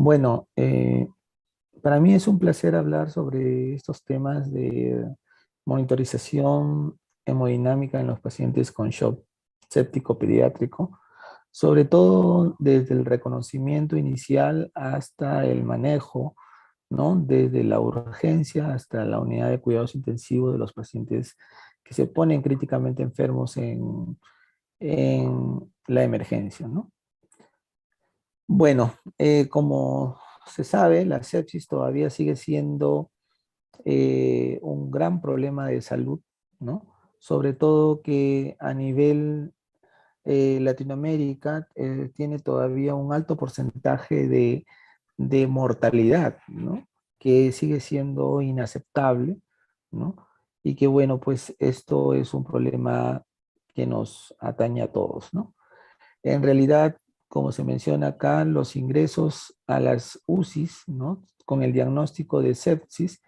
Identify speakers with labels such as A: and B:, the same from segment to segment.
A: Bueno, para mí es un placer hablar sobre estos temas de monitorización hemodinámica en los pacientes con shock séptico pediátrico, sobre todo desde el reconocimiento inicial hasta el manejo, ¿no? Desde la urgencia hasta la unidad de cuidados intensivos de los pacientes que se ponen críticamente enfermos en la emergencia, ¿no? Bueno, como se sabe, la sepsis todavía sigue siendo un gran problema de salud, ¿no? Sobre todo que a nivel Latinoamérica tiene todavía un alto porcentaje de mortalidad, ¿no? Que sigue siendo inaceptable, ¿no? Y que bueno, pues esto es un problema que nos atañe a todos, ¿no? En realidad, como se menciona acá, los ingresos a las UCIs, ¿no? Con el diagnóstico de sepsis,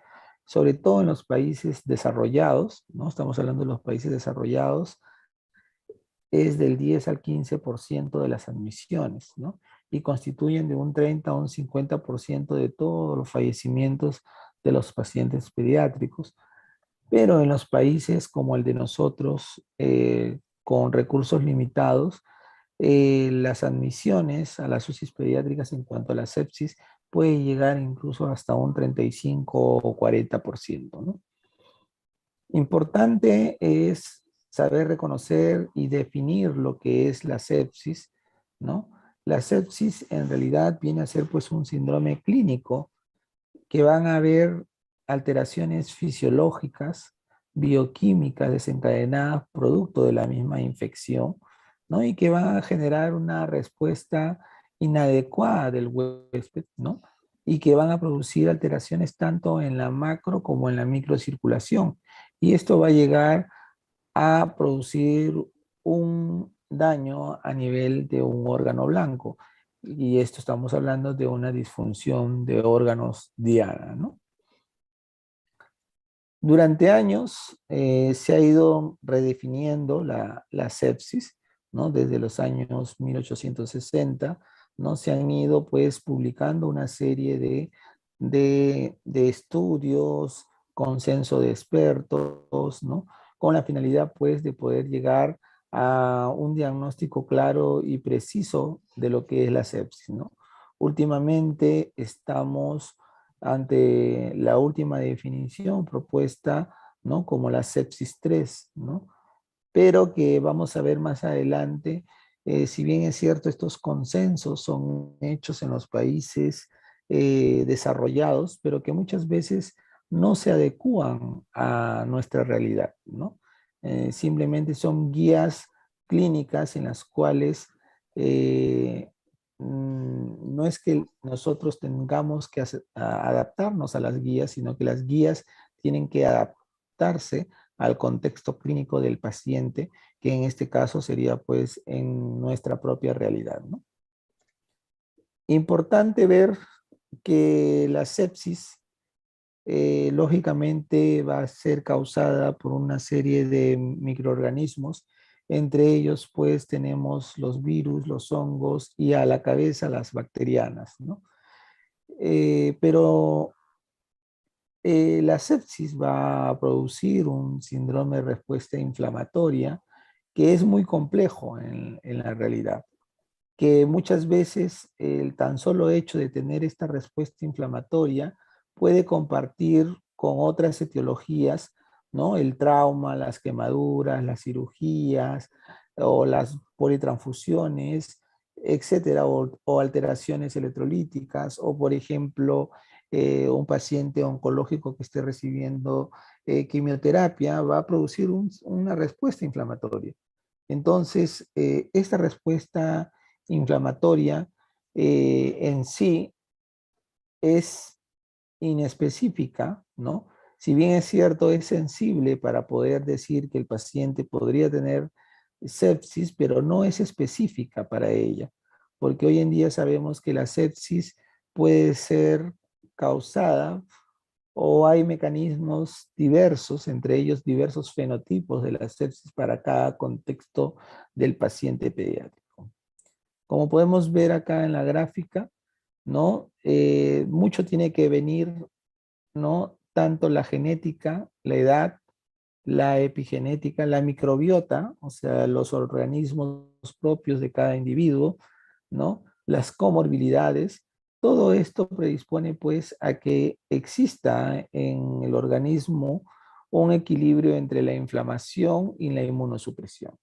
A: sobre todo en los países desarrollados, ¿no? Estamos hablando de los países desarrollados, es del 10 al 15% de las admisiones, ¿no? Y constituyen de un 30 a un 50% de todos los fallecimientos de los pacientes pediátricos. Pero en los países como el de nosotros, con recursos limitados, las admisiones a las UCIs pediátricas en cuanto a la sepsis puede llegar incluso hasta un 35 o 40%, ¿no? Importante es saber reconocer y definir lo que es la sepsis, ¿no? La sepsis en realidad viene a ser pues un síndrome clínico que van a haber alteraciones fisiológicas, bioquímicas desencadenadas producto de la misma infección, ¿no? Y que van a generar una respuesta inadecuada del huésped, ¿no? Y que van a producir alteraciones tanto en la macro como en la microcirculación. Y esto va a llegar a producir un daño a nivel de un órgano blanco. Y esto estamos hablando de una disfunción de órganos diana, ¿no? Durante años se ha ido redefiniendo la sepsis, ¿no? Desde los años 1860, ¿no? Se han ido pues publicando una serie de estudios, consenso de expertos, ¿no? Con la finalidad pues de poder llegar a un diagnóstico claro y preciso de lo que es la sepsis, ¿no? Últimamente estamos ante la última definición propuesta, ¿no? Como la sepsis 3, ¿no? Pero que vamos a ver más adelante, si bien es cierto, estos consensos son hechos en los países desarrollados, pero que muchas veces no se adecúan a nuestra realidad, ¿no? Simplemente son guías clínicas en las cuales no es que nosotros tengamos que adaptarnos a las guías, sino que las guías tienen que adaptarse al contexto clínico del paciente, que en este caso sería pues en nuestra propia realidad, ¿no? Importante ver que la sepsis lógicamente va a ser causada por una serie de microorganismos. Entre ellos, pues, tenemos los virus, los hongos y a la cabeza las bacterianas, ¿no? Pero la sepsis va a producir un síndrome de respuesta inflamatoria que es muy complejo en la realidad, que muchas veces el tan solo hecho de tener esta respuesta inflamatoria puede compartir con otras etiologías, ¿no? El trauma, las quemaduras, las cirugías o las politransfusiones, etcétera, o alteraciones electrolíticas, o por ejemplo, un paciente oncológico que esté recibiendo quimioterapia va a producir una respuesta inflamatoria. Entonces, esta respuesta inflamatoria en sí es inespecífica, ¿no? Si bien es cierto, es sensible para poder decir que el paciente podría tener sepsis, pero no es específica para ella, porque hoy en día sabemos que la sepsis puede ser causada o hay mecanismos diversos, entre ellos diversos fenotipos de la sepsis para cada contexto del paciente pediátrico. Como podemos ver acá en la gráfica, ¿no? Mucho tiene que venir, ¿no? Tanto la genética, la edad, la epigenética, la microbiota, o sea, los organismos propios de cada individuo, ¿no? Las comorbilidades, todo esto predispone pues a que exista en el organismo un equilibrio entre la inflamación y la inmunosupresión,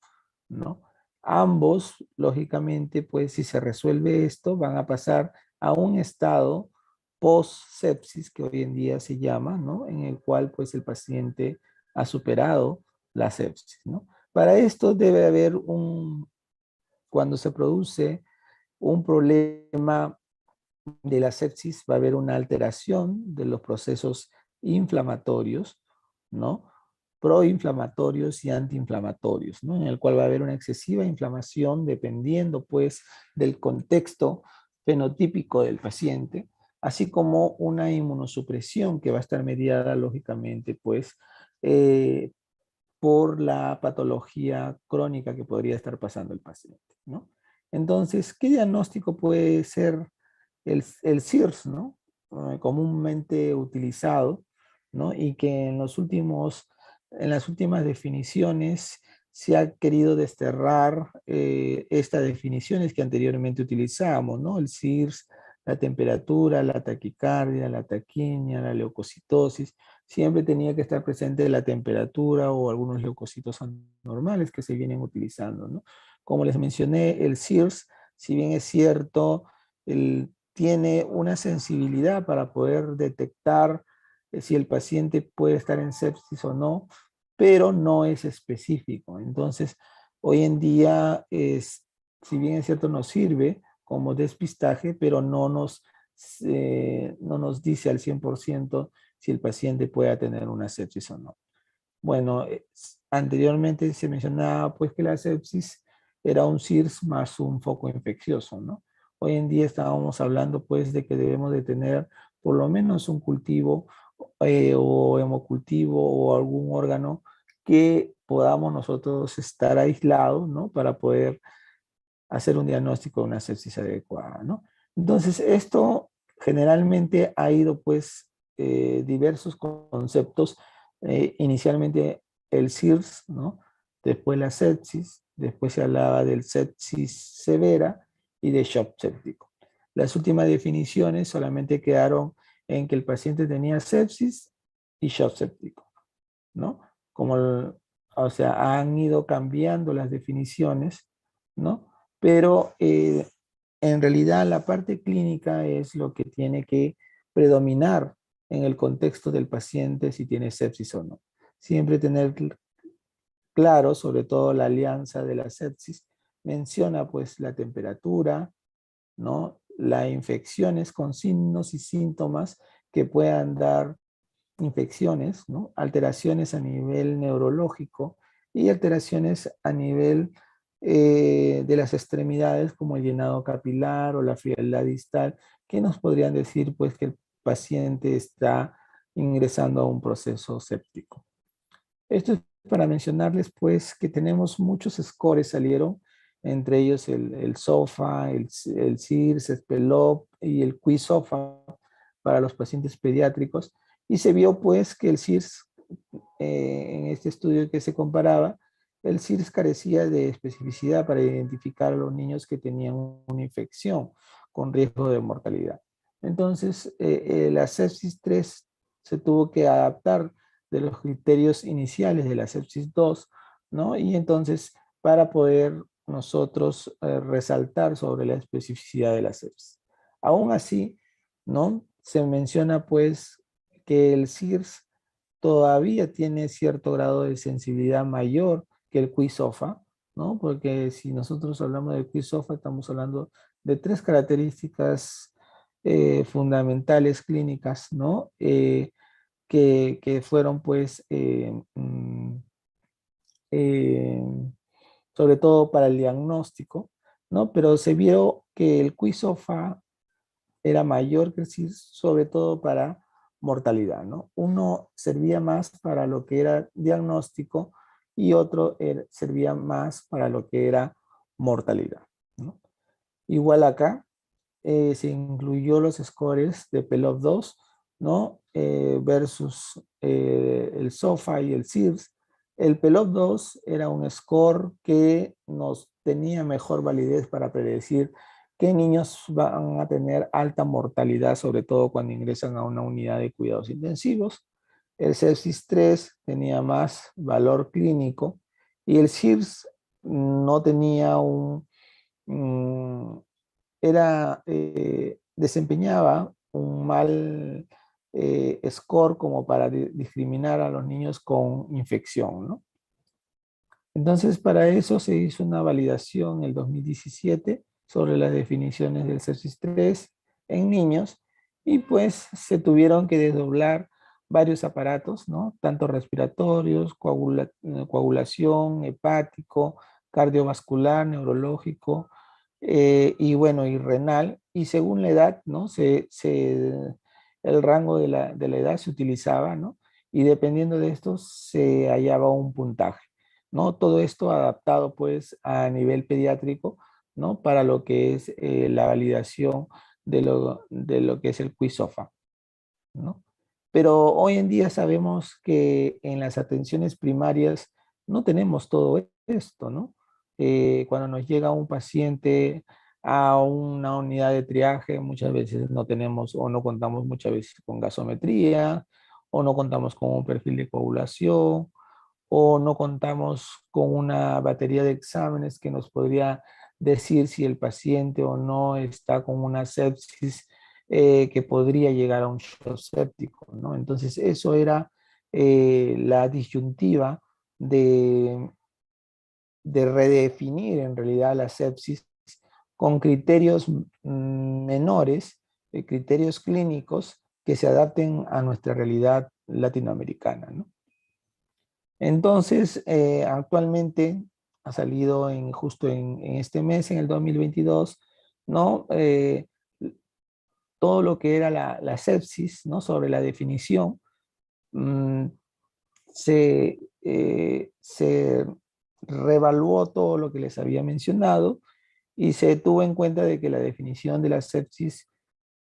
A: ¿no? Ambos, lógicamente, pues si se resuelve esto, van a pasar a un estado post-sepsis, que hoy en día se llama, ¿no? En el cual pues el paciente ha superado la sepsis, ¿no? Para esto debe haber cuando se produce un problema de la sepsis, va a haber una alteración de los procesos inflamatorios, ¿no? Proinflamatorios y antiinflamatorios, ¿no? En el cual va a haber una excesiva inflamación dependiendo, pues, del contexto fenotípico del paciente, así como una inmunosupresión que va a estar mediada, lógicamente, pues, eh, por la patología crónica que podría estar pasando el paciente, ¿no? Entonces, ¿qué diagnóstico puede ser el CIRS, ¿no? Comúnmente utilizado, ¿no? Y que en las últimas definiciones se ha querido desterrar estas definiciones que anteriormente utilizábamos, ¿no? El CIRS, la temperatura, la taquicardia, la taquimia, la leucocitosis, siempre tenía que estar presente la temperatura o algunos leucocitos anormales que se vienen utilizando, ¿no? Como les mencioné, el CIRS, si bien es cierto, tiene una sensibilidad para poder detectar si el paciente puede estar en sepsis o no, pero no es específico. Entonces, hoy en día, si bien es cierto, nos sirve como despistaje, pero no nos dice al 100% si el paciente pueda tener una sepsis o no. Bueno, anteriormente se mencionaba pues que la sepsis era un SIRS más un foco infeccioso, ¿no? Hoy en día estábamos hablando pues de que debemos de tener por lo menos un cultivo o hemocultivo o algún órgano que podamos nosotros estar aislados, ¿no? Para poder hacer un diagnóstico de una sepsis adecuada, ¿no? Entonces, esto generalmente ha ido, pues, diversos conceptos. Inicialmente el SIRS, ¿no? Después la sepsis, después se hablaba del sepsis severa y de shock séptico. Las últimas definiciones solamente quedaron en que el paciente tenía sepsis y shock séptico, ¿no? O sea, han ido cambiando las definiciones, ¿no? Pero en realidad la parte clínica es lo que tiene que predominar en el contexto del paciente si tiene sepsis o no. Siempre tener claro, sobre todo la alianza de la sepsis, menciona pues la temperatura, ¿no? Las infecciones con signos y síntomas que puedan dar infecciones, ¿no? Alteraciones a nivel neurológico y alteraciones a nivel de las extremidades como el llenado capilar o la frialdad distal, que nos podrían decir pues que el paciente está ingresando a un proceso séptico. Esto es para mencionarles pues que tenemos muchos scores salieron, entre ellos el SOFA, el CIRS, el SPELOP y el QI-SOFA para los pacientes pediátricos. Y se vio pues que el CIRS, en este estudio que se comparaba, el CIRS carecía de especificidad para identificar a los niños que tenían una infección con riesgo de mortalidad. Entonces, la sepsis 3 se tuvo que adaptar de los criterios iniciales de la sepsis 2, ¿no? Y entonces, para poder nosotros resaltar sobre la especificidad de la sepsis. Aún así, ¿no? Se menciona pues que el CIRS todavía tiene cierto grado de sensibilidad mayor que el QI-SOFA, ¿no? Porque si nosotros hablamos del QI-SOFA, estamos hablando de tres características fundamentales clínicas, ¿no? Que fueron pues eh, sobre todo para el diagnóstico, ¿no? Pero se vio que el QI-SOFA era mayor que el CIRS, sobre todo para mortalidad, ¿no? Uno servía más para lo que era diagnóstico y otro servía más para lo que era mortalidad, ¿no? Igual acá, se incluyó los scores de PELOP-2, ¿no? Versus el SOFA y el SIRS. El PELOP-2 era un score que nos tenía mejor validez para predecir qué niños van a tener alta mortalidad, sobre todo cuando ingresan a una unidad de cuidados intensivos. El sepsis 3 tenía más valor clínico y el SIRS no tenía desempeñaba un mal score como para discriminar a los niños con infección, ¿no? Entonces, para eso se hizo una validación en el 2017 sobre las definiciones del sepsis 3 en niños y pues se tuvieron que desdoblar varios aparatos, ¿no? Tanto respiratorios, coagulación, hepático, cardiovascular, neurológico y bueno, y renal. Y según la edad, ¿no? El rango de la edad se utilizaba, ¿no? Y dependiendo de esto se hallaba un puntaje. ¿No? Todo esto adaptado pues a nivel pediátrico, ¿no? Para lo que es la validación de lo que es el QISOFA, ¿no? Pero hoy en día sabemos que en las atenciones primarias no tenemos todo esto, ¿no? Cuando nos llega un paciente a una unidad de triaje, muchas veces no tenemos o no contamos muchas veces con gasometría o no contamos con un perfil de coagulación o no contamos con una batería de exámenes que nos podría decir si el paciente o no está con una sepsis que podría llegar a un shock séptico, ¿no? Entonces, eso era la disyuntiva de, de redefinir en realidad la sepsis con criterios menores, criterios clínicos que se adapten a nuestra realidad latinoamericana, ¿no? Entonces, actualmente ha salido justo en este mes, en el 2022, ¿no? Todo lo que era la sepsis, ¿no? Sobre la definición, mm, se revaluó todo lo que les había mencionado y se tuvo en cuenta de que la definición de la sepsis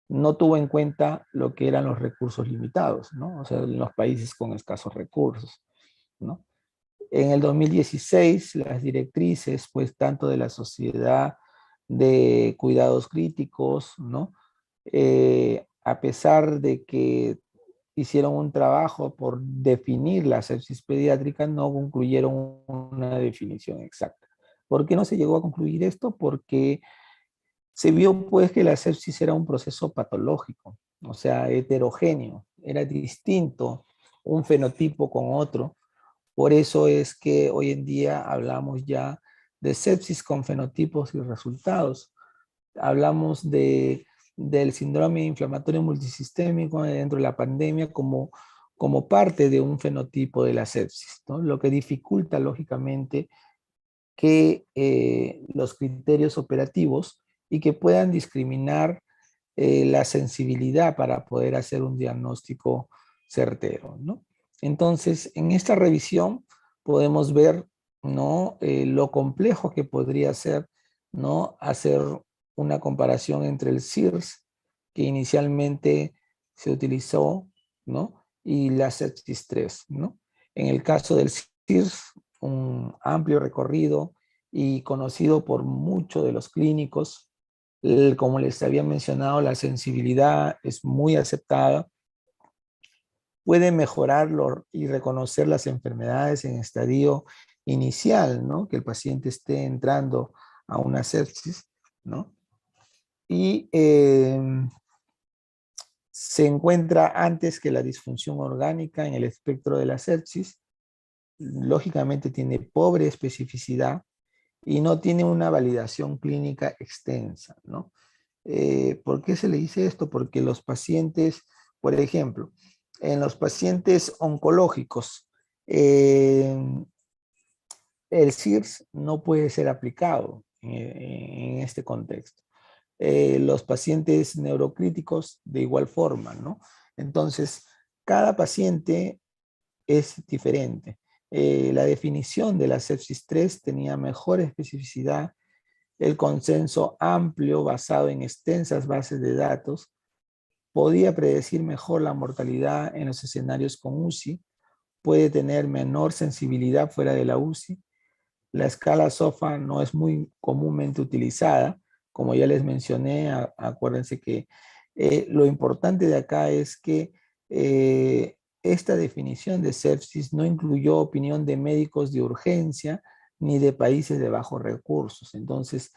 A: no tuvo en cuenta lo que eran los recursos limitados, ¿no? O sea, en los países con escasos recursos, ¿no? En el 2016, las directrices, pues, tanto de la Sociedad de Cuidados Críticos, ¿no? A pesar de que hicieron un trabajo por definir la sepsis pediátrica, no concluyeron una definición exacta. ¿Por qué no se llegó a concluir esto? Porque se vio, pues, que la sepsis era un proceso patológico, o sea, heterogéneo, era distinto un fenotipo con otro. Por eso es que hoy en día hablamos ya de sepsis con fenotipos y resultados. Hablamos del síndrome inflamatorio multisistémico dentro de la pandemia como parte de un fenotipo de la sepsis, ¿no? Lo que dificulta lógicamente que los criterios operativos y que puedan discriminar la sensibilidad para poder hacer un diagnóstico certero, ¿no? Entonces, en esta revisión podemos ver, ¿no? Lo complejo que podría ser, ¿no? Hacer una comparación entre el SIRS, que inicialmente se utilizó, ¿no? Y la sepsis 3, ¿no? En el caso del SIRS, un amplio recorrido y conocido por muchos de los clínicos. Como les había mencionado, la sensibilidad es muy aceptada. Puede mejorar y reconocer las enfermedades en estadio inicial, ¿no? Que el paciente esté entrando a una sepsis, ¿no? Y se encuentra antes que la disfunción orgánica en el espectro de la sepsis. Lógicamente tiene pobre especificidad y no tiene una validación clínica extensa, ¿no? ¿Por qué se le dice esto? Porque los pacientes, por ejemplo, en los pacientes oncológicos, eh, el SIRS no puede ser aplicado en este contexto. Los pacientes neurocríticos de igual forma, ¿no? Entonces, cada paciente es diferente. La definición de la sepsis 3 tenía mejor especificidad el consenso amplio basado en extensas bases de datos podía predecir mejor la mortalidad en los escenarios con UCI, puede tener menor sensibilidad fuera de la UCI. La escala SOFA no es muy comúnmente utilizada. Como ya les mencioné, acuérdense que lo importante de acá es que esta definición de sepsis no incluyó opinión de médicos de urgencia ni de países de bajos recursos. Entonces,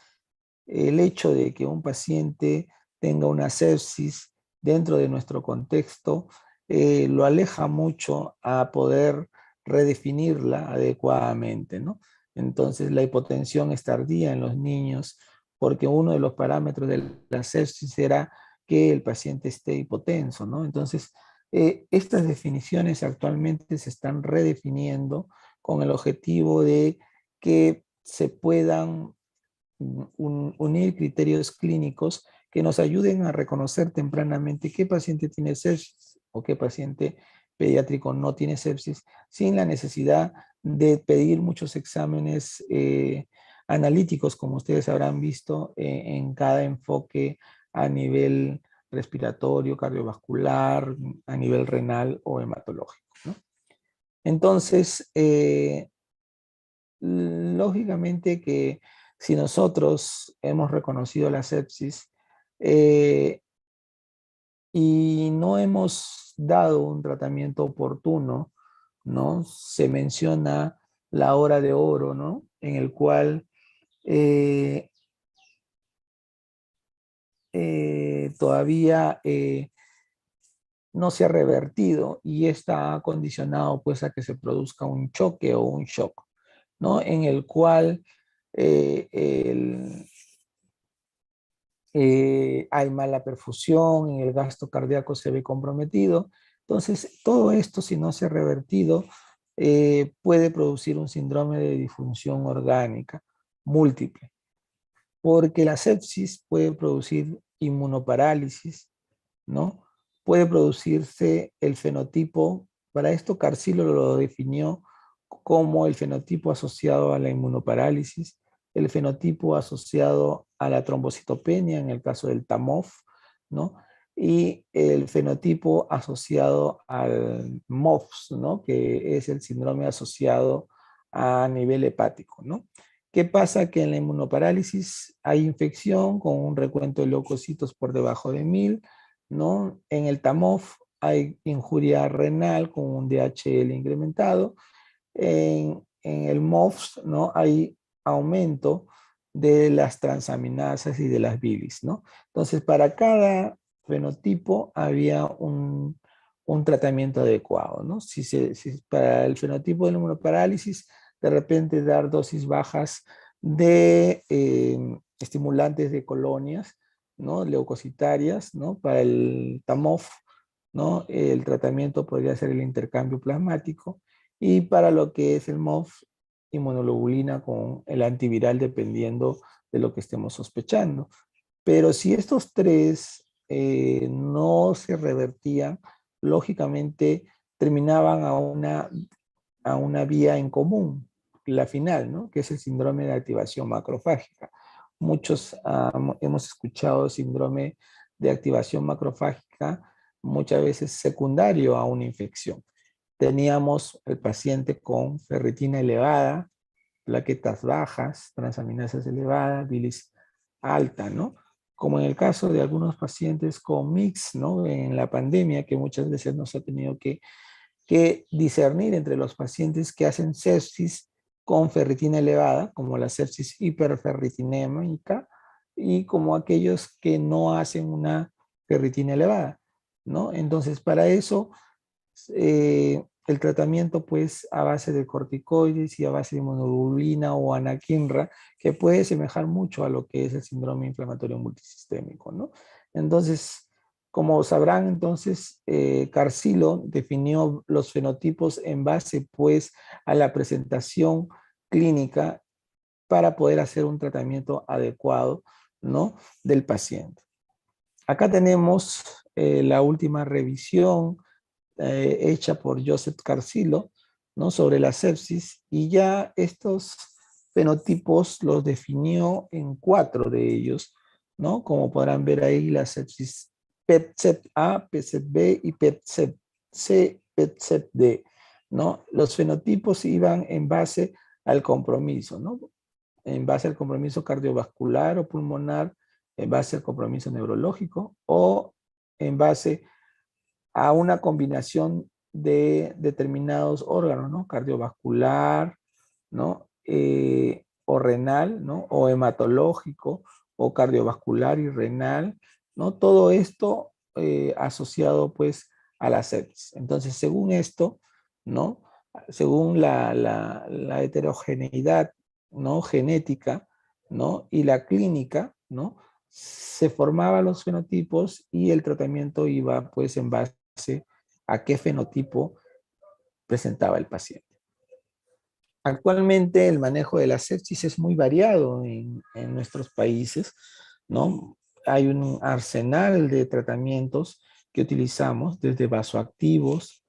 A: el hecho de que un paciente tenga una sepsis dentro de nuestro contexto lo aleja mucho a poder redefinirla adecuadamente, ¿no? Entonces, la hipotensión es tardía en los niños porque uno de los parámetros de la sepsis era que el paciente esté hipotenso, ¿no? Entonces, estas definiciones actualmente se están redefiniendo con el objetivo de que se puedan unir criterios clínicos que nos ayuden a reconocer tempranamente qué paciente tiene sepsis o qué paciente pediátrico no tiene sepsis, sin la necesidad de pedir muchos exámenes analíticos, como ustedes habrán visto en cada enfoque a nivel respiratorio, cardiovascular, a nivel renal o hematológico, ¿no? Entonces, lógicamente que si nosotros hemos reconocido la sepsis y no hemos dado un tratamiento oportuno, ¿no? Se menciona la hora de oro, ¿no? En el cual todavía no se ha revertido y está condicionado pues a que se produzca un choque o un shock, ¿no? En el cual el, hay mala perfusión, el gasto cardíaco se ve comprometido. Entonces, todo esto, si no se ha revertido, puede producir un síndrome de disfunción orgánica múltiple, porque la sepsis puede producir inmunoparálisis, ¿no? Puede producirse el fenotipo, para esto Carcillo lo definió como el fenotipo asociado a la inmunoparálisis, el fenotipo asociado a la trombocitopenia en el caso del TAMOF, ¿no? Y el fenotipo asociado al MOFS, ¿no? Que es el síndrome asociado a nivel hepático, ¿no? ¿Qué pasa? Que en la inmunoparálisis hay infección con un recuento de leucocitos por debajo de 1000, ¿no? En el TAMOF hay injuria renal con un DHL incrementado. En el MOFS, ¿no? Hay aumento de las transaminasas y de las bilis, ¿no? Entonces, para cada fenotipo había un tratamiento adecuado, ¿no? Si para el fenotipo de la inmunoparálisis, de repente dar dosis bajas de estimulantes de colonias, ¿no? Leucocitarias, ¿no? Para el TAMOF, ¿no? El tratamiento podría ser el intercambio plasmático y para lo que es el MOF, inmunoglobulina con el antiviral dependiendo de lo que estemos sospechando. Pero si estos tres no se revertían, lógicamente terminaban a una vía en común, la final, ¿no? Que es el síndrome de activación macrofágica. Muchos hemos escuchado síndrome de activación macrofágica, muchas veces secundario a una infección. Teníamos el paciente con ferritina elevada, plaquetas bajas, transaminasas elevadas, bilis alta, ¿no? Como en el caso de algunos pacientes con mix, ¿no? En la pandemia, que muchas veces nos ha tenido que discernir entre los pacientes que hacen sepsis con ferritina elevada, como la sepsis hiperferritinémica, y como aquellos que no hacen una ferritina elevada, ¿no? Entonces, para eso el tratamiento pues a base de corticoides y a base de inmunoglobulina o anakinra, que puede semejar mucho a lo que es el síndrome inflamatorio multisistémico, ¿no? Entonces, como sabrán, entonces, Carcillo definió los fenotipos en base pues a la presentación clínica para poder hacer un tratamiento adecuado, ¿no? Del paciente. Acá tenemos la última revisión hecha por Joseph Carcillo, ¿no? Sobre la sepsis, y ya estos fenotipos los definió en 4 de ellos, ¿no? Como podrán ver ahí, la sepsis PET-CEP-A, PET-CEP-B y PET-CEP-C, PET-CEP-D, ¿no? Los fenotipos iban en base al compromiso, ¿no? En base al compromiso cardiovascular o pulmonar, en base al compromiso neurológico o en base a una combinación de determinados órganos, ¿no? Cardiovascular, ¿no? O renal, ¿no? O hematológico, o cardiovascular y renal, ¿no? Todo esto asociado pues a la sepsis. Entonces, según esto, ¿no? Según la heterogeneidad, ¿no? Genética, ¿no? Y la clínica, ¿no? Se formaban los fenotipos y el tratamiento iba pues en base a qué fenotipo presentaba el paciente. Actualmente el manejo de la sepsis es muy variado en nuestros países, ¿no? Hay un arsenal de tratamientos que utilizamos, desde vasoactivos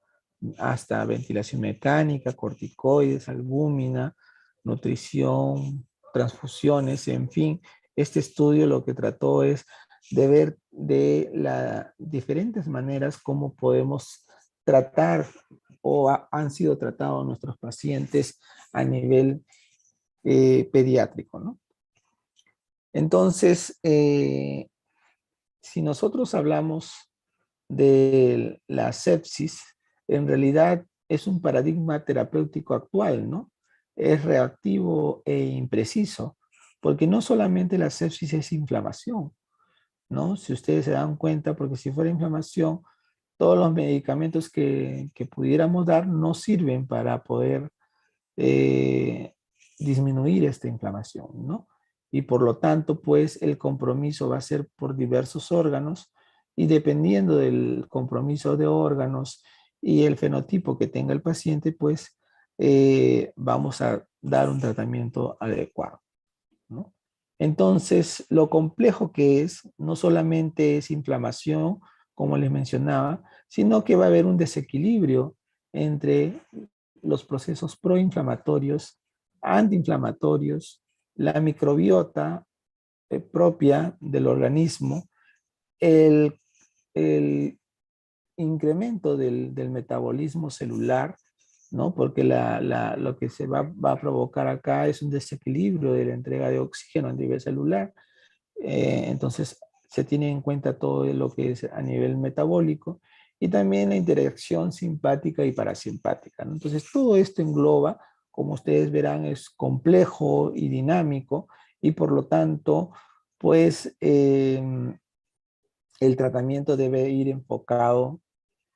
A: hasta ventilación mecánica, corticoides, albúmina, nutrición, transfusiones, en fin. Este estudio lo que trató es de ver de las diferentes maneras cómo podemos tratar o han sido tratados nuestros pacientes a nivel pediátrico, ¿no? Entonces, si nosotros hablamos de la sepsis, en realidad es un paradigma terapéutico actual, ¿no? Es reactivo e impreciso, porque no solamente la sepsis es inflamación, ¿no? Si ustedes se dan cuenta, porque si fuera inflamación, todos los medicamentos que pudiéramos dar no sirven para poder eh, disminuir esta inflamación, ¿no? Y por lo tanto, pues el compromiso va a ser por diversos órganos y dependiendo del compromiso de órganos y el fenotipo que tenga el paciente, pues vamos a dar un tratamiento adecuado, ¿no? Entonces, lo complejo que es, no solamente es inflamación, como les mencionaba, sino que va a haber un desequilibrio entre los procesos proinflamatorios, antiinflamatorios, la microbiota propia del organismo, el, el incremento del metabolismo celular, ¿no? Porque lo que se va a provocar acá es un desequilibrio de la entrega de oxígeno a nivel celular. Entonces, se tiene en cuenta todo lo que es a nivel metabólico y también la interacción simpática y parasimpática, ¿no? Entonces, todo esto engloba, como ustedes verán, es complejo y dinámico y por lo tanto, pues el tratamiento debe ir enfocado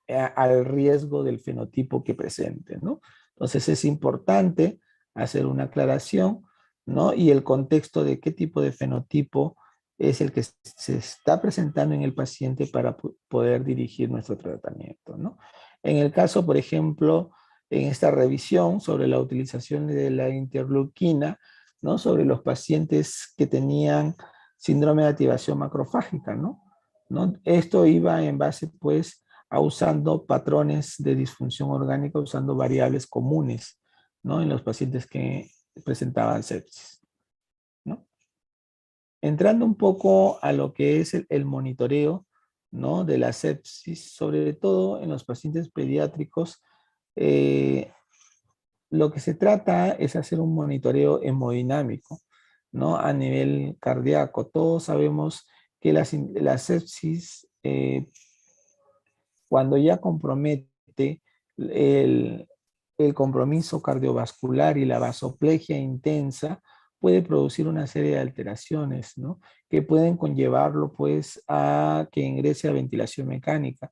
A: al riesgo del fenotipo que presente, ¿no? Entonces es importante hacer una aclaración, ¿no? Y el contexto de qué tipo de fenotipo es el que se está presentando en el paciente para poder dirigir nuestro tratamiento, ¿no? En el caso, por ejemplo, en esta revisión sobre la utilización de la interleuquina, ¿no? Sobre los pacientes que tenían síndrome de activación macrofágica, ¿no? ¿No? Esto iba en base, pues, a usando patrones de disfunción orgánica, usando variables comunes, ¿no? En los pacientes que presentaban sepsis, ¿no? Entrando un poco a lo que es el monitoreo, ¿no? De la sepsis, sobre todo en los pacientes pediátricos, eh, lo que se trata es hacer un monitoreo hemodinámico, ¿no? A nivel cardíaco. Todos sabemos que la sepsis cuando ya compromete el, el compromiso cardiovascular y la vasoplegia intensa, puede producir una serie de alteraciones, ¿no? Que pueden conllevarlo, pues, a que ingrese a ventilación mecánica.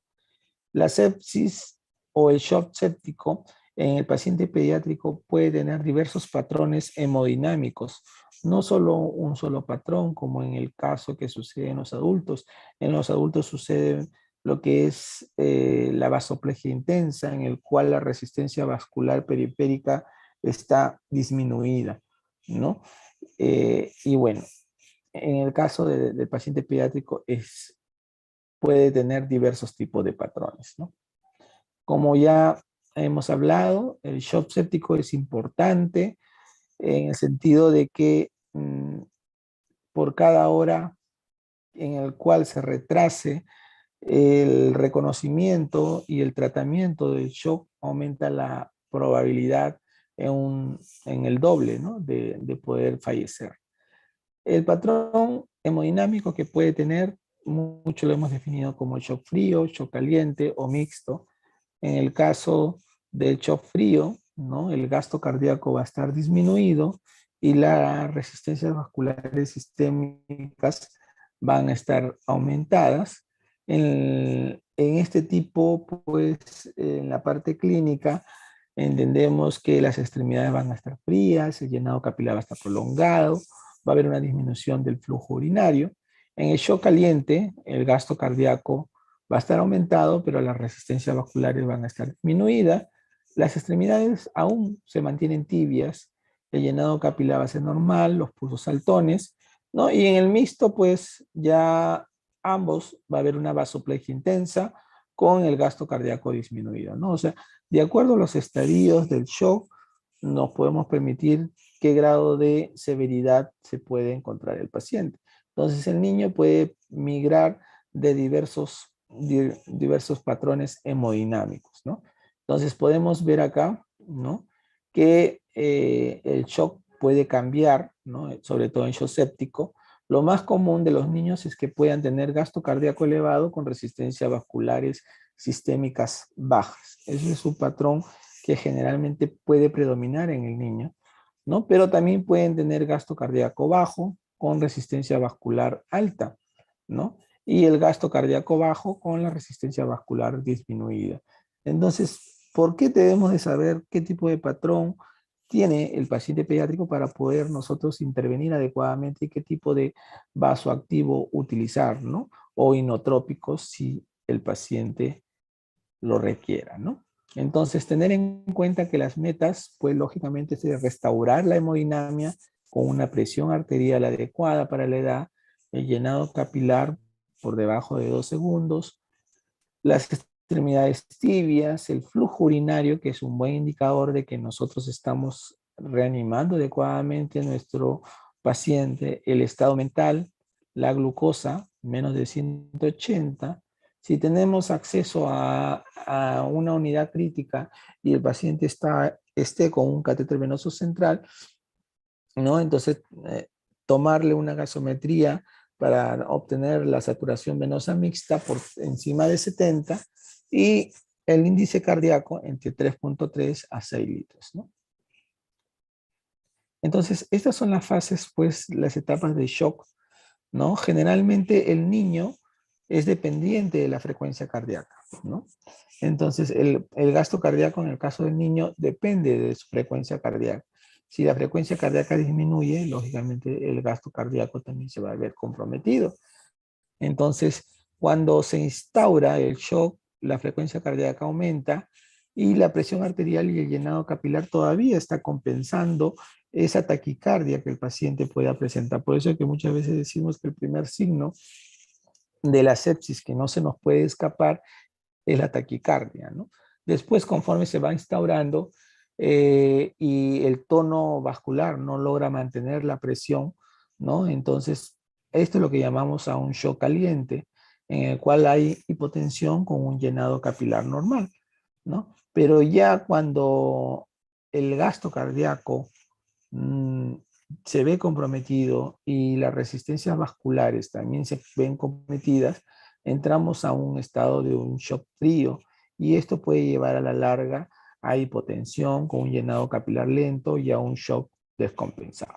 A: La sepsis o el shock séptico en el paciente pediátrico puede tener diversos patrones hemodinámicos, no solo un solo patrón, como en el caso que sucede en los adultos. En los adultos sucede lo que es la vasoplegia intensa, en el cual la resistencia vascular periférica está disminuida, ¿no? Y bueno, en el caso del paciente pediátrico puede tener diversos tipos de patrones, ¿no? Como ya hemos hablado, el shock séptico es importante, en el sentido de que por cada hora en el cual se retrase el reconocimiento y el tratamiento del shock, aumenta la probabilidad en el doble, ¿no? de poder fallecer. El patrón hemodinámico que puede tener, mucho lo hemos definido como shock frío, shock caliente o mixto. En el caso del shock frío, ¿no? El gasto cardíaco va a estar disminuido y las resistencias vasculares sistémicas van a estar aumentadas. En este tipo, pues, en la parte clínica, entendemos que las extremidades van a estar frías, el llenado capilar va a estar prolongado, va a haber una disminución del flujo urinario. En el shock caliente, el gasto cardíaco va a estar aumentado, pero las resistencias vasculares van a estar disminuidas. Las extremidades aún se mantienen tibias, el llenado capilar va a ser normal, los pulsos saltones, ¿no? Y en el mixto, pues ya ambos va a haber una vasoplegia intensa con el gasto cardíaco disminuido, ¿no? O sea, de acuerdo a los estadios del shock, nos podemos permitir qué grado de severidad se puede encontrar el paciente. Entonces, el niño puede migrar de diversos patrones hemodinámicos, ¿no? Entonces, podemos ver acá, ¿no? Que el shock puede cambiar, ¿no? Sobre todo en shock séptico. Lo más común de los niños es que puedan tener gasto cardíaco elevado con resistencias vasculares sistémicas bajas. Ese es un patrón que generalmente puede predominar en el niño, ¿no? Pero también pueden tener gasto cardíaco bajo con resistencia vascular alta, ¿no? Y el gasto cardíaco bajo con la resistencia vascular disminuida. Entonces, ¿por qué debemos de saber qué tipo de patrón tiene el paciente pediátrico para poder nosotros intervenir adecuadamente y qué tipo de vasoactivo utilizar, ¿no? O inotrópicos si el paciente lo requiera, ¿no? Entonces, tener en cuenta que las metas, pues lógicamente, es restaurar la hemodinamia con una presión arterial adecuada para la edad, el llenado capilar por debajo de 2 segundos, las extremidades tibias, el flujo urinario, que es un buen indicador de que nosotros estamos reanimando adecuadamente a nuestro paciente, el estado mental, la glucosa, menos de 180. Si tenemos acceso a una unidad crítica y el paciente esté con un catéter venoso central, ¿no? Entonces, tomarle una gasometría para obtener la saturación venosa mixta por encima de 70 y el índice cardíaco entre 3.3 a 6 litros, ¿no? Entonces, estas son las fases, pues, las etapas de shock, ¿no? Generalmente el niño es dependiente de la frecuencia cardíaca, ¿no? Entonces, el gasto cardíaco en el caso del niño depende de su frecuencia cardíaca. Si la frecuencia cardíaca disminuye, lógicamente el gasto cardíaco también se va a ver comprometido. Entonces, cuando se instaura el shock, la frecuencia cardíaca aumenta y la presión arterial y el llenado capilar todavía está compensando esa taquicardia que el paciente pueda presentar. Por eso es que muchas veces decimos que el primer signo de la sepsis que no se nos puede escapar es la taquicardia, ¿no? Después, conforme se va instaurando y el tono vascular no logra mantener la presión, ¿no? Entonces, esto es lo que llamamos a un shock caliente, en el cual hay hipotensión con un llenado capilar normal, ¿no? Pero ya cuando el gasto cardíaco mmm, se ve comprometido y las resistencias vasculares también se ven comprometidas, entramos a un estado de un shock frío y esto puede llevar a la larga a hipotensión con un llenado capilar lento y a un shock descompensado.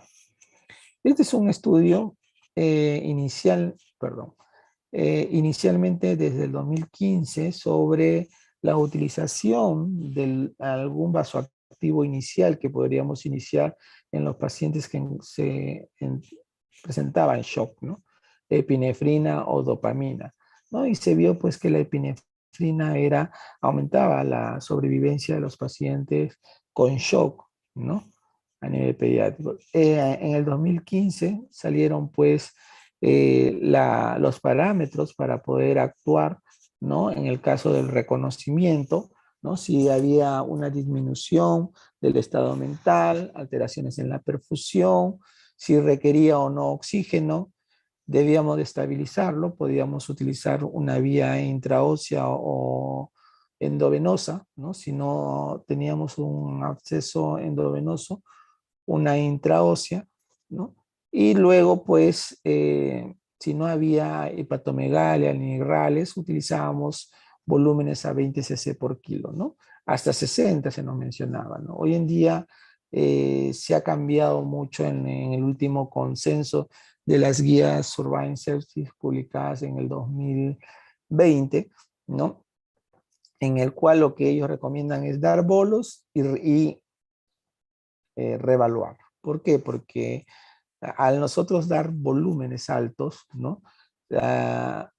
A: Este es un estudio inicialmente desde el 2015 sobre la utilización de algún vasoactivo inicial que podríamos iniciar en los pacientes que presentaban shock, ¿no? Epinefrina o dopamina, ¿no? Y se vio pues que la epinefrina aumentaba la sobrevivencia de los pacientes con shock, ¿no? A nivel pediátrico. En el 2015 salieron pues los parámetros para poder actuar, ¿no? En el caso del reconocimiento ¿no? Si había una disminución del estado mental, alteraciones en la perfusión, si requería o no oxígeno, debíamos de estabilizarlo, podíamos utilizar una vía intraósea o endovenosa, ¿no? Si no teníamos un absceso endovenoso, una intraósea, ¿no? Y luego, pues, si no había hepatomegalia ni irrales, utilizábamos volúmenes a 20 cc por kilo, ¿no? Hasta 60 se nos mencionaba, ¿no? Hoy en día se ha cambiado mucho en el último consenso de las guías Urbane Sepsis publicadas en el 2020, ¿no? En el cual lo que ellos recomiendan es dar bolos y reevaluar. ¿Por qué? Porque al nosotros dar volúmenes altos, ¿no? Ah,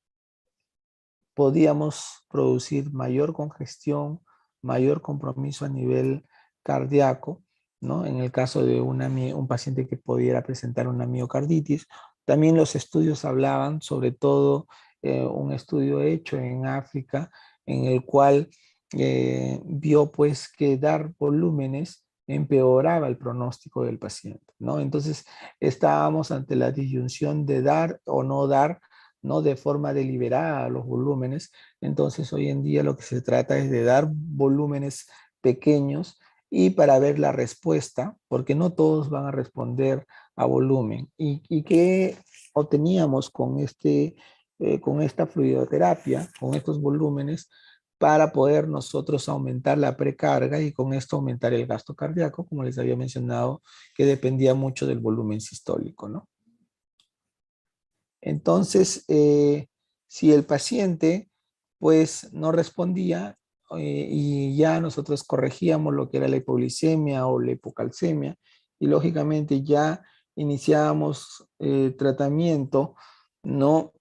A: podíamos producir mayor congestión, mayor compromiso a nivel cardíaco, ¿no? En el caso de un paciente que pudiera presentar una miocarditis. También los estudios hablaban, sobre todo un estudio hecho en África, en el cual vio pues que dar volúmenes empeoraba el pronóstico del paciente, ¿no? Entonces estábamos ante la disyunción de dar o no dar, ¿no? De forma deliberada los volúmenes. Entonces hoy en día lo que se trata es de dar volúmenes pequeños y para ver la respuesta, porque no todos van a responder a volumen. ¿Y qué obteníamos con esta fluidoterapia, con estos volúmenes, para poder nosotros aumentar la precarga y con esto aumentar el gasto cardíaco, como les había mencionado, que dependía mucho del volumen sistólico, ¿no? Entonces, si el paciente pues no respondía y ya nosotros corregíamos lo que era la hipoglicemia o la hipocalcemia y lógicamente ya iniciábamos tratamiento no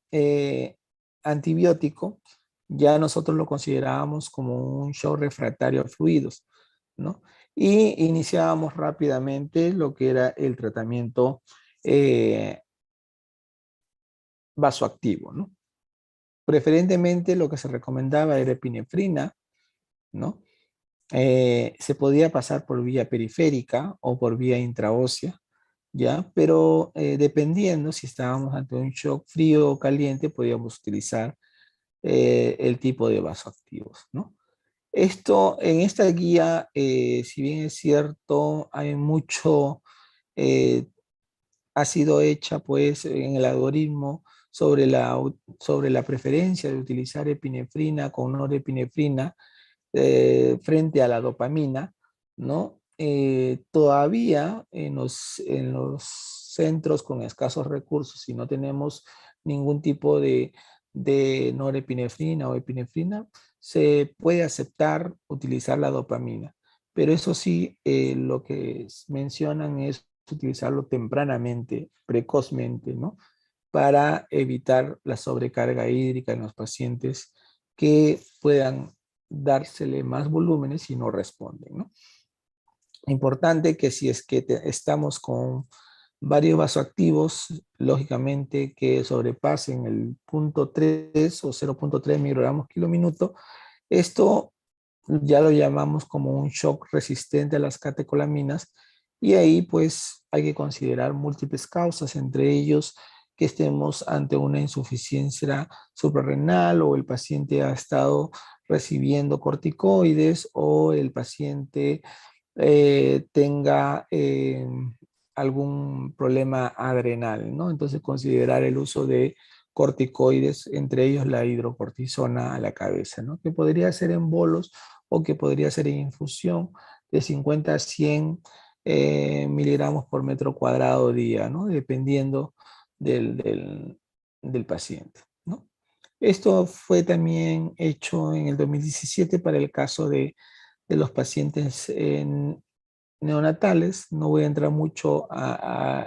A: antibiótico, ya nosotros lo considerábamos como un shock refractario a fluidos, ¿no? Y iniciábamos rápidamente lo que era el tratamiento eh, vasoactivo, ¿no? Preferentemente lo que se recomendaba era epinefrina, ¿no? Se podía pasar por vía periférica o por vía intraósea, ¿ya? Pero dependiendo si estábamos ante un shock frío o caliente, podíamos utilizar el tipo de vasoactivos, ¿no? Esto, en esta guía, si bien es cierto, hay mucho eh, ha sido hecha pues en el algoritmo sobre la preferencia de utilizar epinefrina con norepinefrina frente a la dopamina, ¿no? Todavía en los centros con escasos recursos, si no tenemos ningún tipo de norepinefrina o epinefrina, se puede aceptar utilizar la dopamina. Pero eso sí, lo que mencionan es utilizarlo tempranamente, precozmente, ¿no? Para evitar la sobrecarga hídrica en los pacientes que puedan dársele más volúmenes y no responden, ¿no? Importante que si es que estamos con varios vasoactivos, lógicamente que sobrepasen el punto 3 o 0.3 microgramos kilo minuto, esto ya lo llamamos como un shock resistente a las catecolaminas y ahí pues hay que considerar múltiples causas, entre ellos que estemos ante una insuficiencia suprarrenal o el paciente ha estado recibiendo corticoides o el paciente tenga algún problema adrenal, ¿no? Entonces considerar el uso de corticoides, entre ellos la hidrocortisona a la cabeza, ¿no? Que podría ser en bolos o que podría ser en infusión de 50 a 100 miligramos por metro cuadrado día, ¿no? Dependiendo del paciente, ¿no? Esto fue también hecho en el 2017 para el caso de los pacientes neonatales. No voy a entrar mucho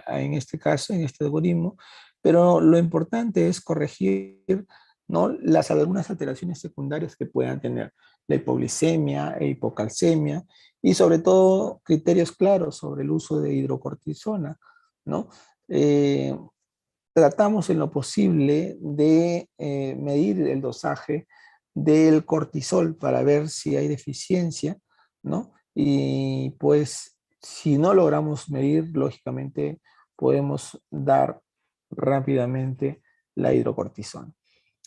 A: en este caso, en este algoritmo, pero lo importante es corregir, ¿no? Algunas alteraciones secundarias que puedan tener la hipoglicemia e hipocalcemia y sobre todo criterios claros sobre el uso de hidrocortisona, ¿no? Eh, Tratamos en lo posible de medir el dosaje del cortisol para ver si hay deficiencia, ¿no? Y pues si no logramos medir, lógicamente podemos dar rápidamente la hidrocortisona.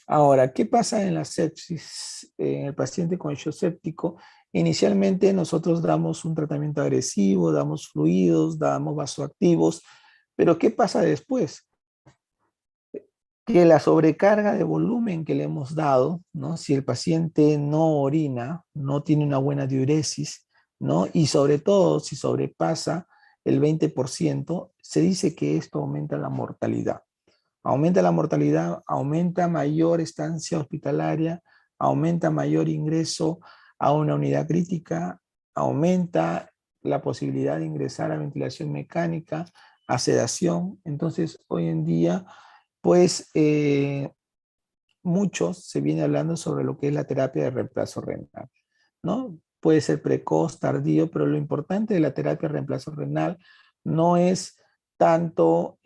A: Ahora, ¿qué pasa en la sepsis? En el paciente con shock séptico, inicialmente nosotros damos un tratamiento agresivo, damos fluidos, damos vasoactivos, pero ¿qué pasa después? Que la sobrecarga de volumen que le hemos dado, ¿no? Si el paciente no orina, no tiene una buena diuresis, ¿no? Y sobre todo, si sobrepasa el 20%, se dice que esto aumenta la mortalidad. Aumenta la mortalidad, aumenta mayor estancia hospitalaria, aumenta mayor ingreso a una unidad crítica, aumenta la posibilidad de ingresar a ventilación mecánica, a sedación. Entonces, hoy en día, pues, muchos se viene hablando sobre lo que es la terapia de reemplazo renal, ¿no? Puede ser precoz, tardío, pero lo importante de la terapia de reemplazo renal no es tanto